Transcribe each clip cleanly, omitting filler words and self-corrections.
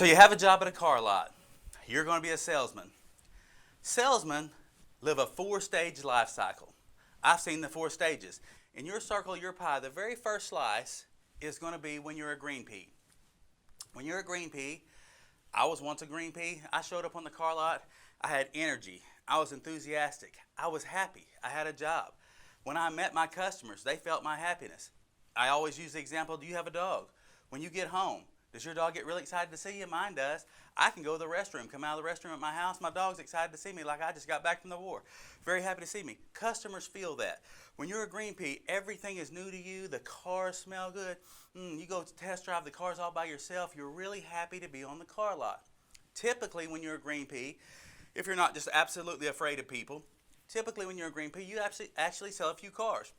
So you have a job at a car lot. You're going to be a salesman. Salesmen live a four-stage life cycle. I've seen the four stages. In your circle, your pie, the very first slice is going to be when you're a green pea. When you're a green pea, I was once a green pea. I showed up on the car lot. I had energy. I was enthusiastic. I was happy. I had a job. When I met my customers, they felt my happiness. I always use the example, do you have a dog? When you get home, does your dog get really excited to see you? Mine does. I can go to the restroom, come out of the restroom at my house. My dog's excited to see me like I just got back from the war. Very happy to see me. Customers feel that. When you're a green pea, everything is new to you. The cars smell good. You go test drive the cars all by yourself. You're really happy to be on the car lot. Typically, when you're a green pea, if you're not just absolutely afraid of people, typically when you're a green pea, you actually sell a few cars.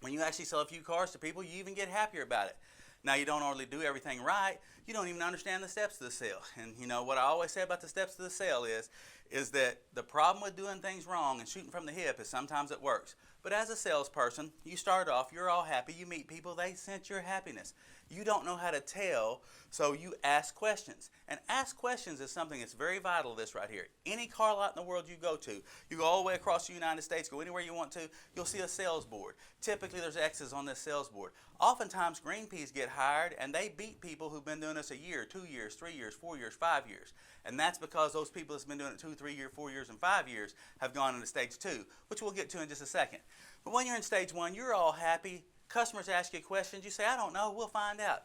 When you actually sell a few cars to people, you even get happier about it. Now, you don't only do everything right, you don't even understand the steps to the sale. And you know what I always say about the steps to the sale is that the problem with doing things wrong and shooting from the hip is sometimes it works. But as a salesperson, you start off, you're all happy, you meet people, they sense your happiness. You don't know how to tell, so you ask questions. And ask questions is something that's very vital to this right here. Any car lot in the world you go to, you go all the way across the United States, go anywhere you want to, you'll see a sales board. Typically there's X's on this sales board. Oftentimes green peas get hired and they beat people who've been doing this a year, 2 years, 3 years, 4 years, 5 years. And that's because those people that's been doing it 2, 3 years, 4 years, and 5 years have gone into stage 2, which we'll get to in just a second. But when you're in stage 1, you're all happy. Customers ask you questions. You say, I don't know. We'll find out.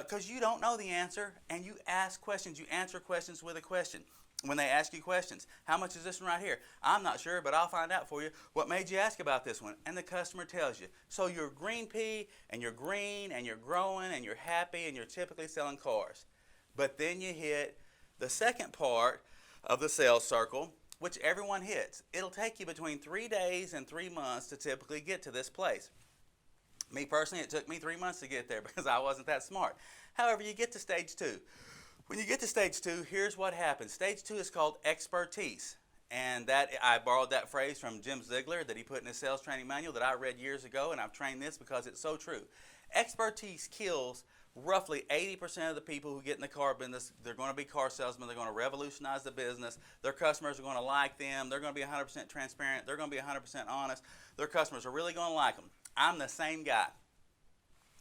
Because you don't know the answer, and you ask questions. You answer questions with a question. When they ask you questions, how much is this one right here? I'm not sure, but I'll find out for you. What made you ask about this one? And the customer tells you. So you're green pea, and you're green, and you're growing, and you're happy, and you're typically selling cars. But then you hit the second part of the sales circle, which everyone hits. It'll take you between 3 days and 3 months to typically get to this place. Me personally, it took me 3 months to get there because I wasn't that smart. However, you get to stage 2. When you get to stage 2, here's what happens. Stage 2 is called expertise. And that I borrowed that phrase from Jim Ziegler that he put in his sales training manual that I read years ago, and I've trained this because it's so true. Expertise kills roughly 80% of the people who get in the car business. They're going to be car salesmen. They're going to revolutionize the business. Their customers are going to like them. They're going to be 100% transparent. They're going to be 100% honest. Their customers are really going to like them. I'm the same guy.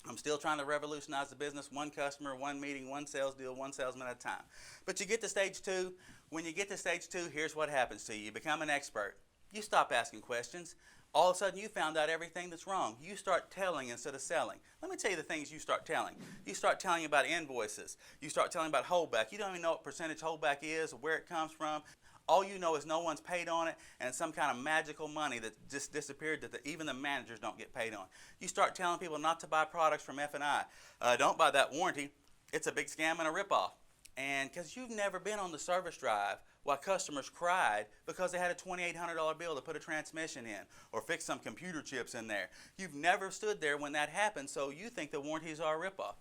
I'm still trying to revolutionize the business, one customer, one meeting, one sales deal, one salesman at a time. But you get to stage 2. When you get to stage 2, here's what happens to you. You become an expert. You stop asking questions. All of a sudden, you found out everything that's wrong. You start telling instead of selling. Let me tell you the things you start telling. You start telling about invoices. You start telling about holdback. You don't even know what percentage holdback is or where it comes from. All you know is no one's paid on it, and it's some kind of magical money that just disappeared that even the managers don't get paid on. You start telling people not to buy products from F&I. Don't buy that warranty. It's a big scam and a ripoff. And because you've never been on the service drive while customers cried because they had a $2,800 bill to put a transmission in or fix some computer chips in there. You've never stood there when that happened, so you think the warranties are a ripoff.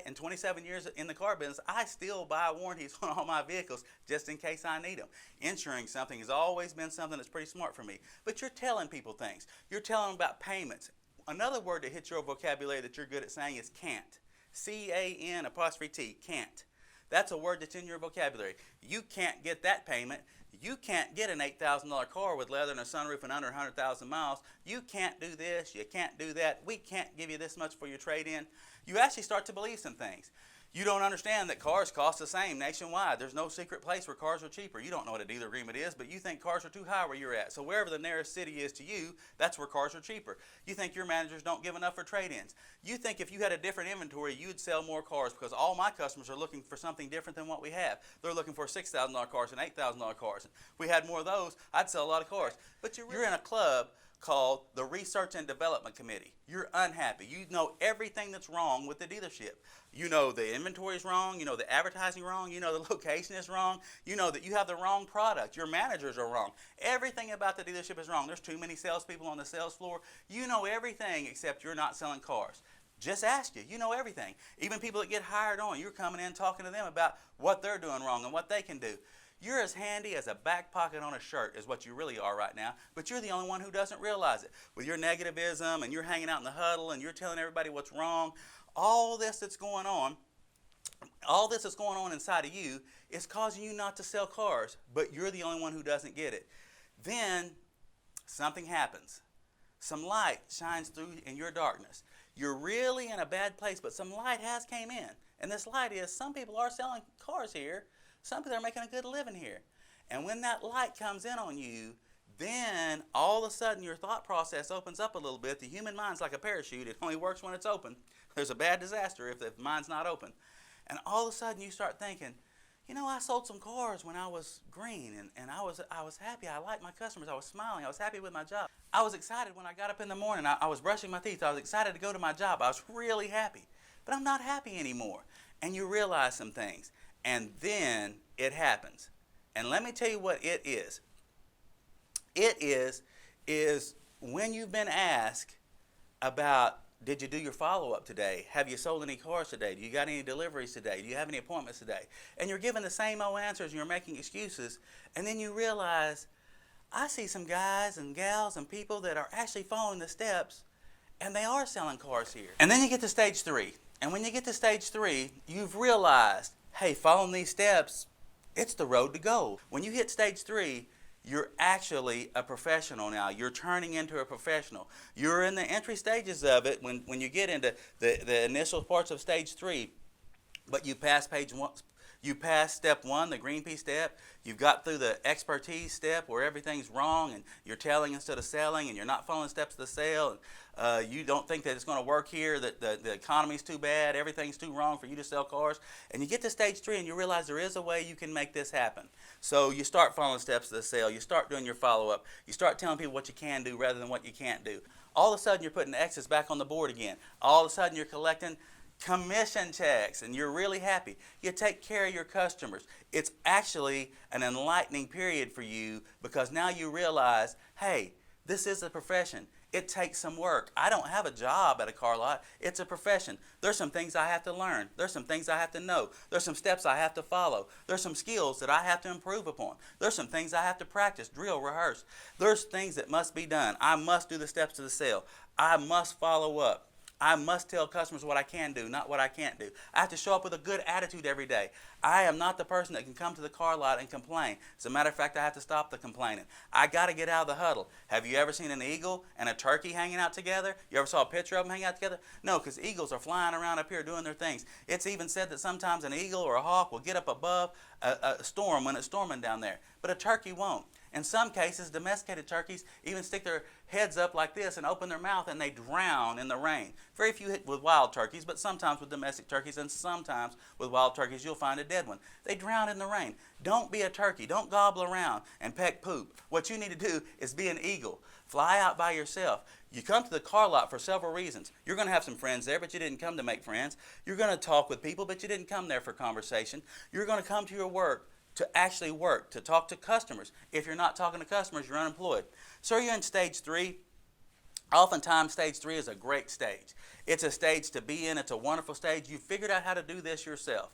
In 27 years in the car business, I still buy warranties on all my vehicles just in case I need them. Insuring something has always been something that's pretty smart for me. But you're telling people things. You're telling them about payments. Another word that hits your vocabulary that you're good at saying is can't. C-A-N''T, can't. That's a word that's in your vocabulary. You can't get that payment. You can't get an $8,000 car with leather and a sunroof and under 100,000 miles. You can't do this. You can't do that. We can't give you this much for your trade-in. You actually start to believe some things. You don't understand that cars cost the same nationwide. There's no secret place where cars are cheaper. You don't know what a dealer agreement is, but you think cars are too high where you're at. So wherever the nearest city is to you, that's where cars are cheaper. You think your managers don't give enough for trade-ins. You think if you had a different inventory, you'd sell more cars because all my customers are looking for something different than what we have. They're looking for $6,000 cars and $8,000 cars. If we had more of those, I'd sell a lot of cars. But you're in a club called the Research and Development Committee. You're unhappy. You know everything that's wrong with the dealership. You know the inventory is wrong. You know the advertising wrong. You know the location is wrong. You know that you have the wrong product. Your managers are wrong. Everything about the dealership is wrong. There's too many salespeople on the sales floor. You know everything except you're not selling cars. Just ask you. You know everything. Even people that get hired on, you're coming in talking to them about what they're doing wrong and what they can do. You're as handy as a back pocket on a shirt is what you really are right now, but you're the only one who doesn't realize it. With your negativism and you're hanging out in the huddle and you're telling everybody what's wrong, all this that's going on, All this is going on inside of you is causing you not to sell cars, but you're the only one who doesn't get it. Then something happens. Some light shines through in your darkness. You're really in a bad place, but some light has came in. And this light is some people are selling cars here. Some people are making a good living here. And when that light comes in on you, then all of a sudden your thought process opens up a little bit. The human mind's like a parachute. It only works when it's open. There's a bad disaster if the mind's not open. And all of a sudden you start thinking, you know, I sold some cars when I was green, and I was happy. I liked my customers. I was smiling. I was happy with my job. I was excited when I got up in the morning. I was brushing my teeth. I was excited to go to my job. I was really happy. But I'm not happy anymore. And you realize some things. And then it happens. And let me tell you what it is. It is when you've been asked about, did you do your follow-up today? Have you sold any cars today? Do you got any deliveries today? Do you have any appointments today? And you're giving the same old answers and you're making excuses. And then you realize, I see some guys and gals and people that are actually following the steps and they are selling cars here. And then you get to stage 3. And when you get to stage 3, you've realized, hey, following these steps, it's the road to gold. When you hit stage 3, you're actually a professional now. You're turning into a professional. You're in the entry stages of it when you get into the initial parts of stage 3, but you pass page 1. You pass step 1, the green pea step. You've got through the expertise step where everything's wrong and you're telling instead of selling and you're not following steps of the sale. And, you don't think that it's going to work here, that the economy's too bad, everything's too wrong for you to sell cars. And you get to stage 3 and you realize there is a way you can make this happen. So you start following steps of the sale. You start doing your follow-up. You start telling people what you can do rather than what you can't do. All of a sudden you're putting X's back on the board again. All of a sudden you're collecting commission checks and you're really happy. You take care of your customers. It's actually an enlightening period for you because now you realize, hey, this is a profession. It takes some work. I don't have a job at a car lot. It's a profession. There's some things I have to learn. There's some things I have to know. There's some steps I have to follow. There's some skills that I have to improve upon. There's some things I have to practice, drill, rehearse. There's things that must be done. I must do the steps to the sale. I must follow up. I must tell customers what I can do, not what I can't do. I have to show up with a good attitude every day. I am not the person that can come to the car lot and complain. As a matter of fact, I have to stop the complaining. I got to get out of the huddle. Have you ever seen an eagle and a turkey hanging out together? You ever saw a picture of them hanging out together? No, because eagles are flying around up here doing their things. It's even said that sometimes an eagle or a hawk will get up above a storm when it's storming down there, but a turkey won't. In some cases, domesticated turkeys even stick their heads up like this and open their mouth and they drown in the rain. Very few with wild turkeys, but sometimes with domestic turkeys and sometimes with wild turkeys you'll find a dead one. They drown in the rain. Don't be a turkey. Don't gobble around and peck poop. What you need to do is be an eagle. Fly out by yourself. You come to the car lot for several reasons. You're going to have some friends there, but you didn't come to make friends. You're going to talk with people, but you didn't come there for conversation. You're going to come to your work to actually work, to talk to customers. If you're not talking to customers, you're unemployed. So you're in stage 3. Oftentimes, stage 3 is a great stage. It's a stage to be in. It's a wonderful stage. You figured out how to do this yourself.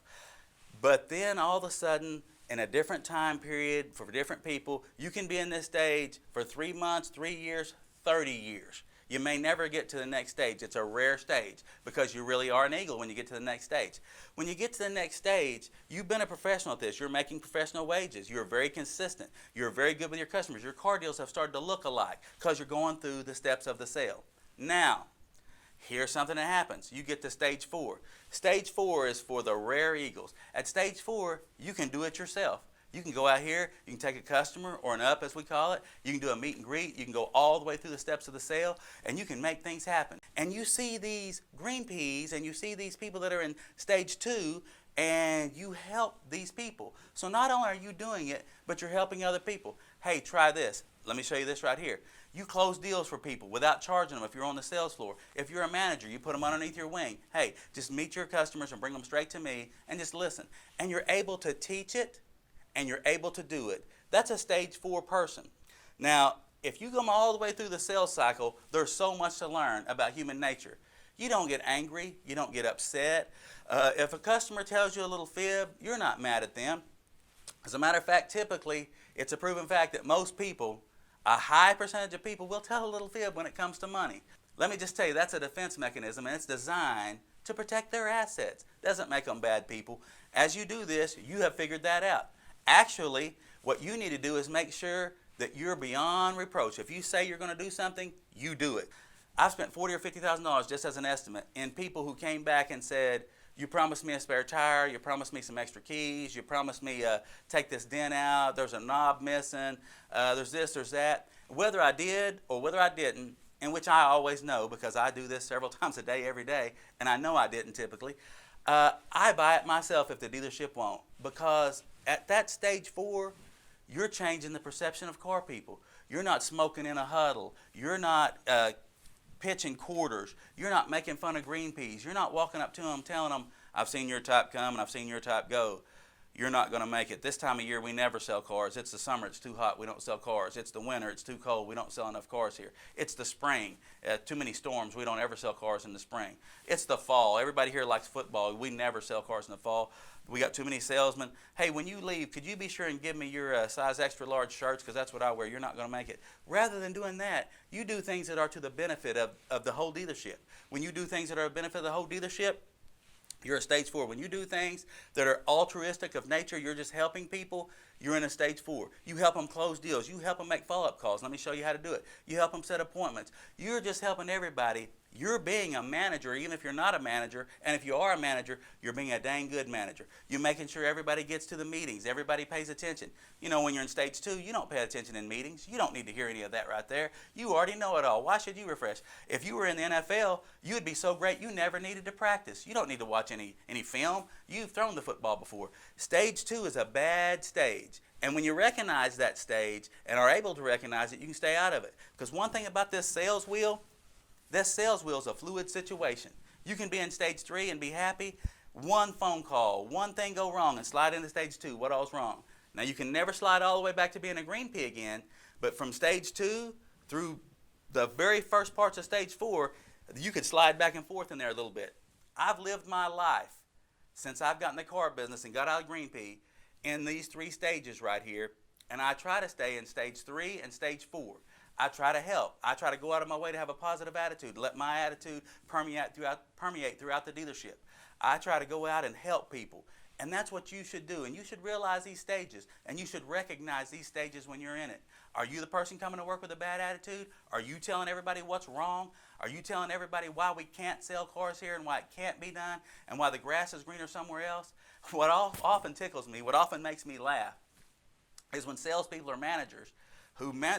But then all of a sudden, in a different time period for different people, you can be in this stage for 3 months, 3 years, 30 years. You may never get to the next stage. It's a rare stage because you really are an eagle when you get to the next stage. When you get to the next stage, you've been a professional at this. You're making professional wages. You're very consistent. You're very good with your customers. Your car deals have started to look alike because you're going through the steps of the sale. Now, here's something that happens. You get to stage 4. Stage 4 is for the rare eagles. At stage 4, you can do it yourself. You can go out here, you can take a customer, or an up as we call it. You can do a meet and greet. You can go all the way through the steps of the sale, and you can make things happen. And you see these green peas, and you see these people that are in stage 2, and you help these people. So not only are you doing it, but you're helping other people. Hey, try this. Let me show you this right here. You close deals for people without charging them if you're on the sales floor. If you're a manager, you put them underneath your wing. Hey, just meet your customers and bring them straight to me and just listen. And you're able to teach it, and you're able to do it. That's a stage 4 person. Now, if you come all the way through the sales cycle, there's so much to learn about human nature. You don't get angry. You don't get upset. If a customer tells you a little fib, you're not mad at them. As a matter of fact, typically, it's a proven fact that most people, a high percentage of people, will tell a little fib when it comes to money. Let me just tell you, that's a defense mechanism, and it's designed to protect their assets. Doesn't make them bad people. As you do this, you have figured that out. Actually, what you need to do is make sure that you're beyond reproach. If you say you're going to do something, you do it. I've spent $40,000 or $50,000 just as an estimate in people who came back and said, you promised me a spare tire, you promised me some extra keys, you promised me take this dent out, there's a knob missing, there's this, there's that. Whether I did or whether I didn't, in which I always know because I do this several times a day, every day, and I know I didn't typically, I buy it myself if the dealership won't. Because at that stage 4, you're changing the perception of car people. You're not smoking in a huddle. You're not pitching quarters. You're not making fun of green peas. You're not walking up to them telling them, I've seen your type come and I've seen your type go. You're not going to make it. This time of year, we never sell cars. It's the summer. It's too hot. We don't sell cars. It's the winter. It's too cold. We don't sell enough cars here. It's the spring. Too many storms. We don't ever sell cars in the spring. It's the fall. Everybody here likes football. We never sell cars in the fall. We got too many salesmen. Hey, when you leave, could you be sure and give me your size extra large shirts because that's what I wear. You're not going to make it. Rather than doing that, you do things that are to the benefit of the whole dealership. When you do things that are a benefit of the whole dealership, you're a stage 4. When you do things that are altruistic of nature, you're just helping people, you're in a stage 4. You help them close deals. You help them make follow-up calls. Let me show you how to do it. You help them set appointments. You're just helping everybody. You're being a manager, even if you're not a manager. And if you are a manager, you're being a dang good manager. You're making sure everybody gets to the meetings. Everybody pays attention. You know, when you're in stage 2, you don't pay attention in meetings. You don't need to hear any of that right there. You already know it all. Why should you refresh? If you were in the NFL, you would be so great you never needed to practice. You don't need to watch any film. You've thrown the football before. Stage 2 is a bad stage. And when you recognize that stage and are able to recognize it, you can stay out of it. Because one thing about this sales wheel is a fluid situation. You can be in stage 3 and be happy. One phone call, one thing go wrong and slide into stage 2. What all's wrong? Now you can never slide all the way back to being a green pea again, but from stage 2 through the very first parts of stage 4, you could slide back and forth in there a little bit. I've lived my life since I've gotten the car business and got out of green pea in these 3 stages right here, and I try to stay in stage 3 and stage 4. I try to help. I try to go out of my way to have a positive attitude, let my attitude permeate throughout the dealership. I try to go out and help people, and that's what you should do. And you should realize these stages, and you should recognize these stages when you're in it. Are you the person coming to work with a bad attitude? Are you telling everybody what's wrong? Are you telling everybody why we can't sell cars here and why it can't be done and why the grass is greener somewhere else? What often tickles me, what often makes me laugh, is when salespeople or managers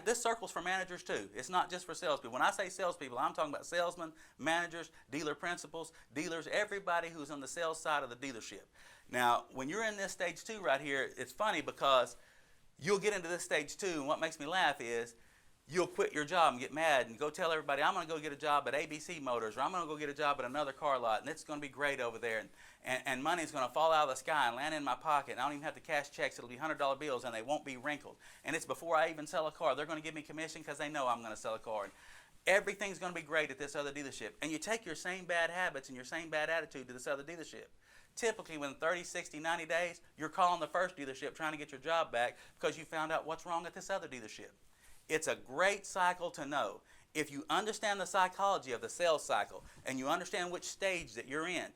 this circle's for managers too. It's not just for salespeople. When I say salespeople, I'm talking about salesmen, managers, dealer principals, dealers, everybody who's on the sales side of the dealership. Now, when you're in this stage 2 right here, it's funny because you'll get into this stage 2, and what makes me laugh is you'll quit your job and get mad and go tell everybody, I'm going to go get a job at ABC Motors, or I'm going to go get a job at another car lot, and it's going to be great over there, and money's going to fall out of the sky and land in my pocket, and I don't even have to cash checks. It'll be $100 bills, and they won't be wrinkled. And it's before I even sell a car. They're going to give me commission because they know I'm going to sell a car. And everything's going to be great at this other dealership. And you take your same bad habits and your same bad attitude to this other dealership. Typically, within 30, 60, 90 days, you're calling the first dealership trying to get your job back because you found out what's wrong at this other dealership. It's a great cycle to know. If you understand the psychology of the sales cycle and you understand which stage that you're in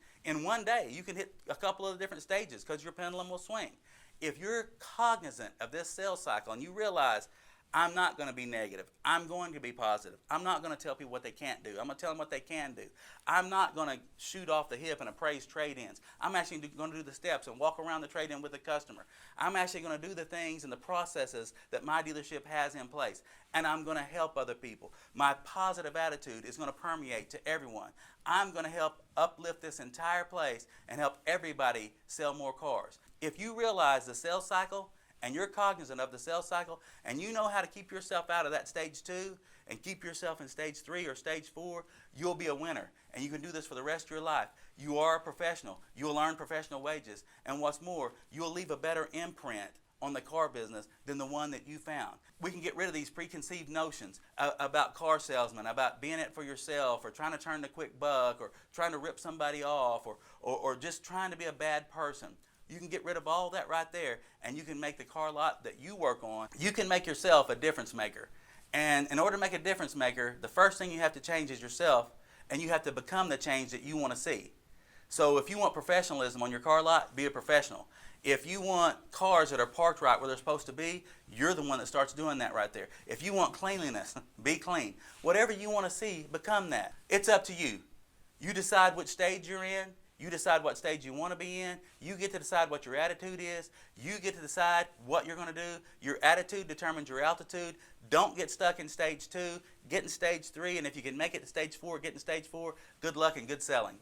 one day you can hit a couple of the different stages because your pendulum will swing. If you're cognizant of this sales cycle and you realize, I'm not going to be negative. I'm going to be positive. I'm not going to tell people what they can't do. I'm going to tell them what they can do. I'm not going to shoot off the hip and appraise trade-ins. I'm actually going to do the steps and walk around the trade-in with the customer. I'm actually going to do the things and the processes that my dealership has in place. And I'm going to help other people. My positive attitude is going to permeate to everyone. I'm going to help uplift this entire place and help everybody sell more cars. If you realize the sales cycle, and you're cognizant of the sales cycle, and you know how to keep yourself out of that stage 2 and keep yourself in stage 3 or stage 4, you'll be a winner. And you can do this for the rest of your life. You are a professional. You'll earn professional wages. And what's more, you'll leave a better imprint on the car business than the one that you found. We can get rid of these preconceived notions about car salesmen, about being it for yourself, or trying to turn the quick buck, or trying to rip somebody off, or just trying to be a bad person. You can get rid of all that right there, and you can make the car lot that you work on, you can make yourself a difference maker. And in order to make a difference maker, the first thing you have to change is yourself, and you have to become the change that you want to see. So if you want professionalism on your car lot, be a professional. If you want cars that are parked right where they're supposed to be, you're the one that starts doing that right there. If you want cleanliness, be clean. Whatever you want to see, become that. It's up to you. You decide which stage you're in. You decide what stage you want to be in. You get to decide what your attitude is. You get to decide what you're going to do. Your attitude determines your altitude. Don't get stuck in stage 2. Get in stage 3, and if you can make it to stage 4, get in stage 4. Good luck and good selling.